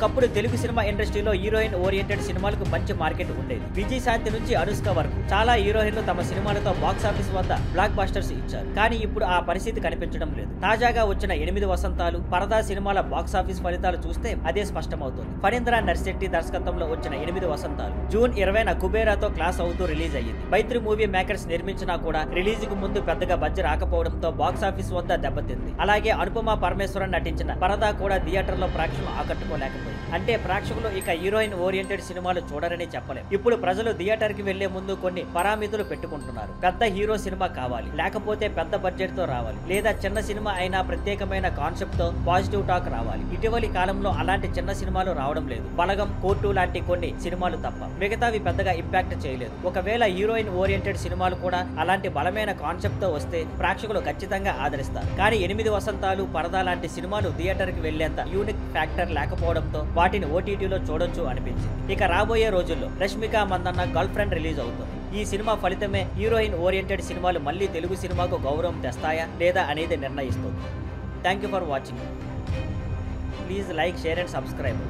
ఒకప్పుడు తెలుగు సినిమా ఇండస్ట్రీలో heroine oriented సినిమాలకు మంచి మార్కెట్ ఉండేది. విజయశాంతి నుంచి అనుష్క వరకు చాలా హీరోయిన్లు తమ సినిమాలతో బాక్స్ ఆఫీస్ వద్ద బ్లాక్ బస్టర్స్ ఇచ్చారు. కానీ ఇప్పుడు ఆ పరిస్థితి కనిపించడం లేదు. తాజాగా వచ్చిన 8 వసంతాలు, పరదా సినిమాల బాక్స్ ఆఫీస్ ఫలితాలు చూస్తే అదే స్పష్టమవుతుంది. ఫణీంద్ర నర్సిరెడ్డి దర్శకత్వంలో వచ్చిన 8 వసంతాలు జూన్ 20న కుబేరాతో క్లాస్ అవుతూ రిలీజ్ అయ్యింది. మైత్రి మూవీ మేకర్స్ నిర్మించినా కూడా రిలీజ్ కు ముందు పెద్దగా బడ్జెట్ రాకపోవడంతో బాక్స్ ఆఫీస్ వద్ద దెబ్బతింది. అలాగే అనుపమ పరమేశ్వరన్ నటించిన పరదా కూడా థియేటర్లో ప్రేక్షకులు ఆకట్టుకోలేకపోయింది. అంటే ప్రేక్షకులు ఇక హీరోయిన్ ఓరియంటెడ్ సినిమాలు చూడరని చెప్పలేం. ఇప్పుడు ప్రజలు థియేటర్ కి వెళ్లే ముందు కొన్ని పరామితులు పెట్టుకుంటున్నారు. పెద్ద హీరో సినిమా కావాలి, లేకపోతే పెద్ద బడ్జెట్ తో రావాలి, లేదా చిన్న సినిమా అయినా ప్రత్యేకమైన కాన్సెప్ట్ తో పాజిటివ్ టాక్ రావాలి. ఇటీవలి కాలంలో అలాంటి చిన్న సినిమాలు రావడం లేదు. బలగం, కోర్టు లాంటి కొన్ని సినిమాలు తప్ప మిగతావి పెద్దగా ఇంపాక్ట్ చేయలేదు. ఒకవేళ హీరోయిన్ ఓరియంటెడ్ సినిమాలు కూడా అలాంటి బలమైన కాన్సెప్ట్ తో వస్తే ప్రేక్షకులు ఖచ్చితంగా ఆదరిస్తారు. కానీ 8 వసంతాలు, పరదా లాంటి సినిమాలు థియేటర్ కి వెళ్లేంత యూనిక్ ఫ్యాక్టర్ లేకపోవడంతో వాటిని ఓటీటీలో చూడొచ్చు అనిపించింది. ఇక రాబోయే రోజుల్లో Rashmika Mandanna girl friend release అవుతుంది. ఈ సినిమా ఫలితమే హీరోయిన్ ఓరియంటెడ్ సినిమాలు మళ్ళీ తెలుగు సినిమాకు గౌరవం తెస్తాయా లేదా అనేది నిర్ణయిస్తుంది. Thank you for watching. Please like, share and subscribe.